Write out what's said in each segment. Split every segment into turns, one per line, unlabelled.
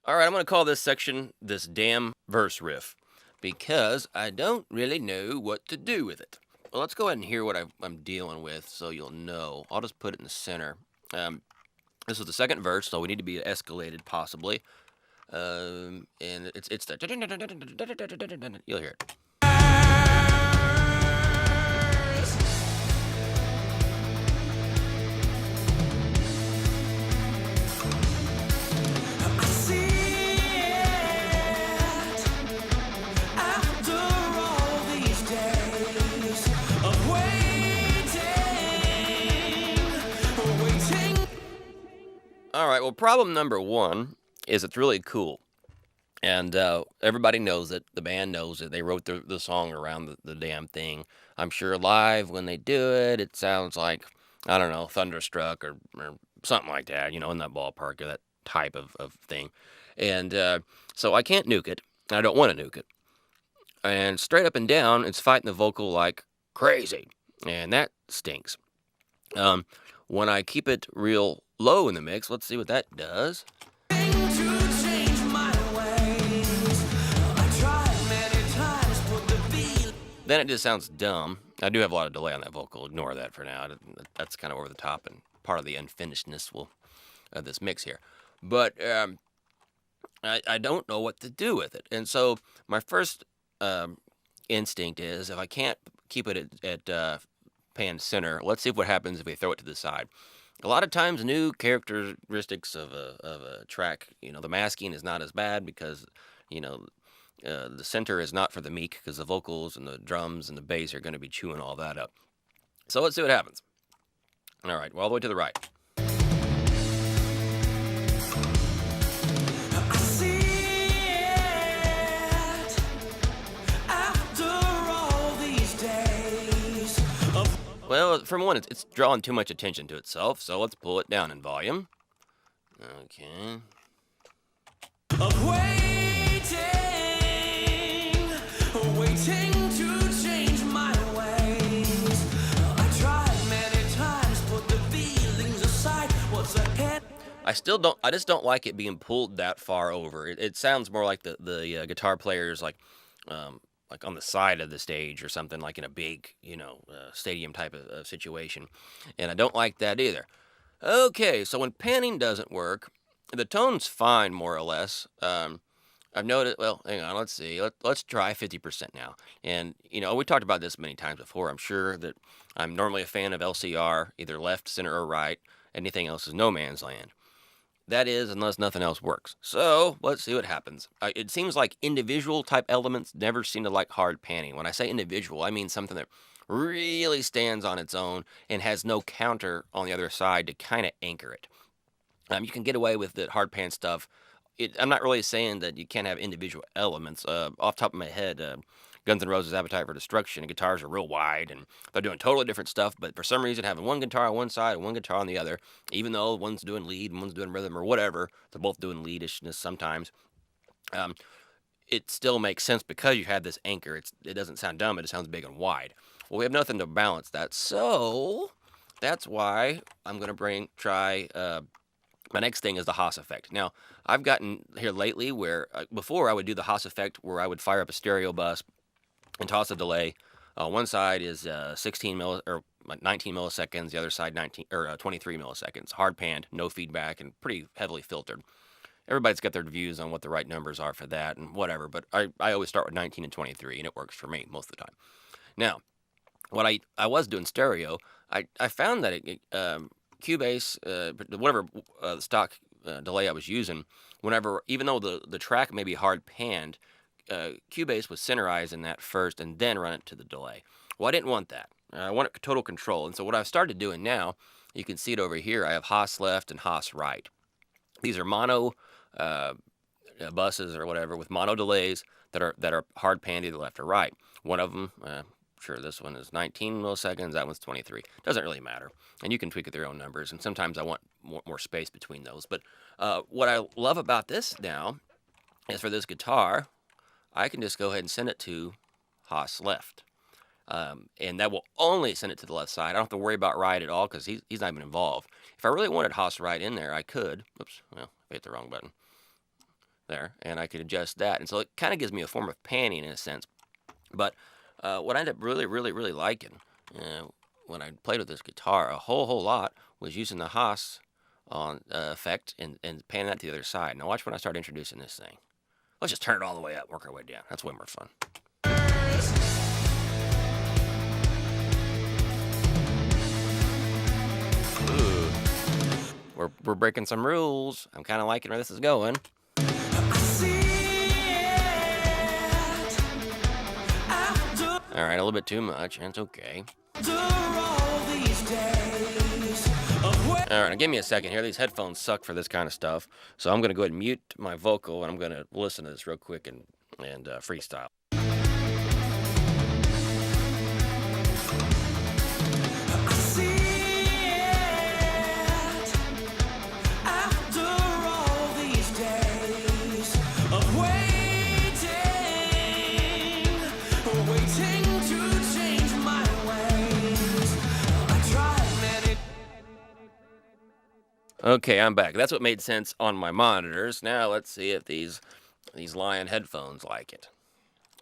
All right, I'm going to call this section this damn verse riff because I don't really know what to do with it. Well, let's go ahead and hear what I'm dealing with so you'll know. I'll just put it in the center. This is the second verse, so we need to be escalated possibly. And it's the you'll hear it. All right, well, problem number one is it's really cool. And everybody knows it. The band knows it. They wrote the song around the damn thing. I'm sure live when they do it, it sounds like, I don't know, Thunderstruck or something like that, in that ballpark or that type of thing. And so I can't nuke it. I don't want to nuke it. And straight up and down, it's fighting the vocal like crazy. And that stinks. When I keep it real low in the mix, let's see what that does. Then it just sounds dumb. I do have a lot of delay on that vocal. Ignore that for now. That's kind of over the top and part of the unfinishedness of this mix here. But I don't know what to do with it. And so my first instinct is if I can't keep it at pan center, let's see what happens if we throw it to the side. A lot of times, new characteristics of a track, the masking is not as bad because, the center is not for the meek because the vocals and the drums and the bass are going to be chewing all that up. So let's see what happens. All right, well, all the way to the right. Well, from one, it's drawing too much attention to itself, so let's pull it down in volume. Okay. Waiting to change my ways. I tried many times, put the feelings aside. What's ahead? I just don't like it being pulled that far over. It sounds more like the guitar players like on the side of the stage or something, like in a big, stadium type of situation. And I don't like that either. Okay, so when panning doesn't work, the tone's fine, more or less. I've noticed, well, hang on, let's see. Let's try 50% now. And, we talked about this many times before. I'm sure that I'm normally a fan of LCR, either left, center, or right. Anything else is no man's land. That is, unless nothing else works. So, let's see what happens. It seems like individual type elements never seem to like hard panning. When I say individual, I mean something that really stands on its own and has no counter on the other side to kind of anchor it. You can get away with the hard pan stuff. I'm not really saying that you can't have individual elements. Off the top of my head, Guns N' Roses' Appetite for Destruction, guitars are real wide, and they're doing totally different stuff, but for some reason, having one guitar on one side and one guitar on the other, even though one's doing lead and one's doing rhythm or whatever, they're both doing leadishness sometimes, it still makes sense because you have this anchor. It doesn't sound dumb, it sounds big and wide. Well, we have nothing to balance that, so that's why I'm going to try my next thing is the Haas effect. Now, I've gotten here lately where before I would do the Haas effect where I would fire up a stereo bus and toss a delay. One side is 19 milliseconds, the other side 23 milliseconds. Hard panned, no feedback, and pretty heavily filtered. Everybody's got their views on what the right numbers are for that and whatever, but I always start with 19 and 23, and it works for me most of the time. Now, what I was doing stereo, I found that Cubase, whatever stock delay I was using, even though the track may be hard panned, Cubase was centerizing that first and then run it to the delay. Well, I didn't want that. I want total control. And so what I've started doing now, you can see it over here, I have Haas left and Haas right. These are mono buses or whatever with mono delays that are hard panned either left or right. One of them, sure, this one is 19 milliseconds, that one's 23. Doesn't really matter. And you can tweak at their own numbers, and sometimes I want more space between those. But what I love about this now is for this guitar, I can just go ahead and send it to Haas left. And that will only send it to the left side. I don't have to worry about right at all because he's not even involved. If I really wanted Haas right in there, I could. Oops, well, I hit the wrong button. there, and I could adjust that. And so it kind of gives me a form of panning in a sense. But what I ended up really liking when I played with this guitar a whole lot was using the Haas on effect and panning that to the other side. Now watch when I start introducing this thing. Let's just turn it all the way up, work our way down. That's way more fun. Ooh. We're breaking some rules. I'm kind of liking where this is going. All right, a little bit too much. That's okay. All right, give me a second here. These headphones suck for this kind of stuff. So I'm going to go ahead and mute my vocal, and I'm going to listen to this real quick and freestyle. Okay, I'm back. That's what made sense on my monitors. Now let's see if these Lion headphones like it.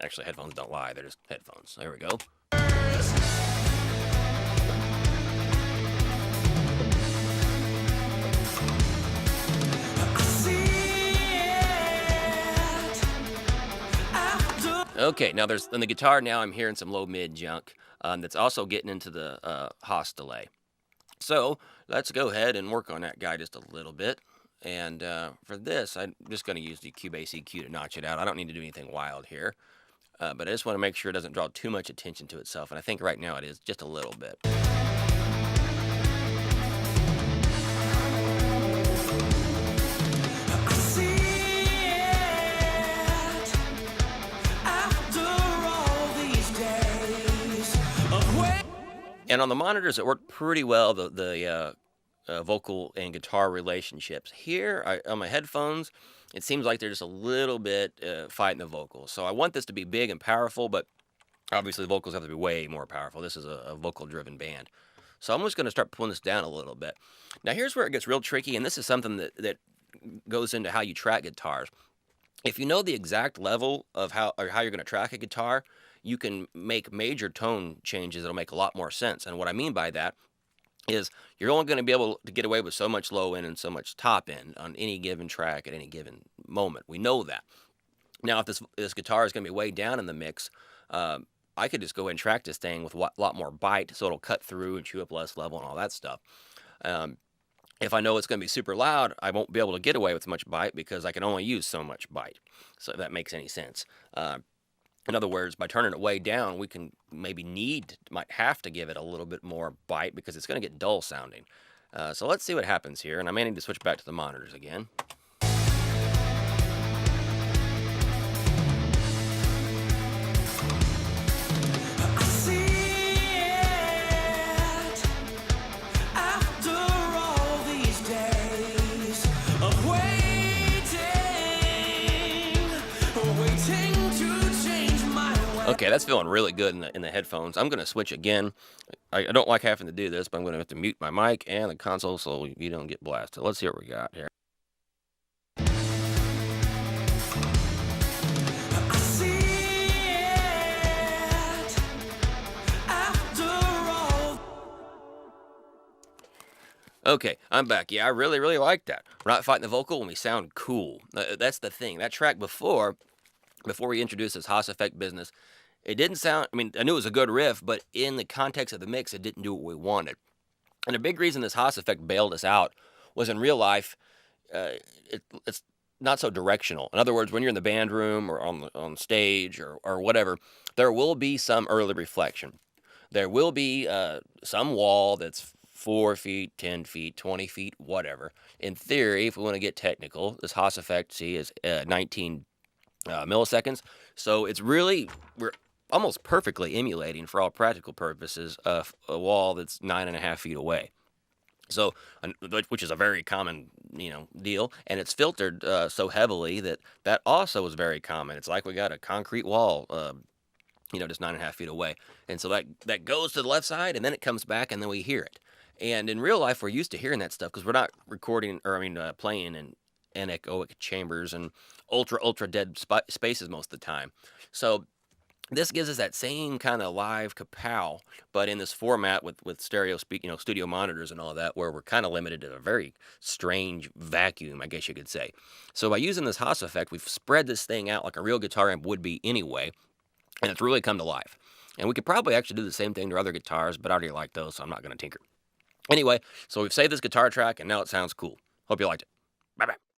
Actually, headphones don't lie. They're just headphones. There we go. Okay, now in the guitar now I'm hearing some low-mid junk that's also getting into the Haas delay. So let's go ahead and work on that guy just a little bit. And for this, I'm just going to use the Cubase EQ to notch it out. I don't need to do anything wild here. But I just want to make sure it doesn't draw too much attention to itself. And I think right now it is just a little bit. And on the monitors, it worked pretty well, the vocal and guitar relationships. Here, on my headphones, it seems like they're just a little bit fighting the vocals. So I want this to be big and powerful, but obviously the vocals have to be way more powerful. This is a vocal-driven band. So I'm just going to start pulling this down a little bit. Now here's where it gets real tricky, and this is something that goes into how you track guitars. If you know the exact level of how you're going to track a guitar, you can make major tone changes that'll make a lot more sense. And what I mean by that is you're only going to be able to get away with so much low end and so much top end on any given track at any given moment. We know that. Now, if this guitar is going to be way down in the mix, I could just go ahead and track this thing with a lot more bite, so it'll cut through and chew up less level and all that stuff. If I know it's going to be super loud, I won't be able to get away with much bite because I can only use so much bite. So if that makes any sense. In other words, by turning it way down, we can might have to give it a little bit more bite because it's going to get dull sounding. So let's see what happens here, and I may need to switch back to the monitors again. Okay, that's feeling really good in the headphones. I'm going to switch again. I don't like having to do this, but I'm going to have to mute my mic and the console so you don't get blasted. Let's see what we got here. Okay, I'm back. Yeah, I really like that. We're not fighting the vocal and we sound cool. That's the thing. That track before we introduced this Haas effect business, it didn't sound, I mean, I knew it was a good riff, but in the context of the mix, it didn't do what we wanted. And a big reason this Haas effect bailed us out was in real life, it's not so directional. In other words, when you're in the band room or on stage or whatever, there will be some early reflection. There will be some wall that's 4 feet, 10 feet, 20 feet, whatever. In theory, if we want to get technical, this Haas effect, see, is 19 milliseconds. So it's really, we're almost perfectly emulating, for all practical purposes, a wall that's 9.5 feet away. So, which is a very common, deal, and it's filtered so heavily that also is very common. It's like we got a concrete wall, just 9.5 feet away, and so that goes to the left side, and then it comes back, and then we hear it. And in real life, we're used to hearing that stuff because we're not recording, or playing anechoic chambers and ultra dead spaces most of the time. So this gives us that same kind of live kapow, but in this format with stereo studio monitors and all that, where we're kind of limited to a very strange vacuum, I guess you could say. So by using this Haas effect, we've spread this thing out like a real guitar amp would be anyway, and it's really come to life. And we could probably actually do the same thing to other guitars, but I already like those, so I'm not going to tinker. Anyway, so we've saved this guitar track, and now it sounds cool. Hope you liked it. Bye-bye.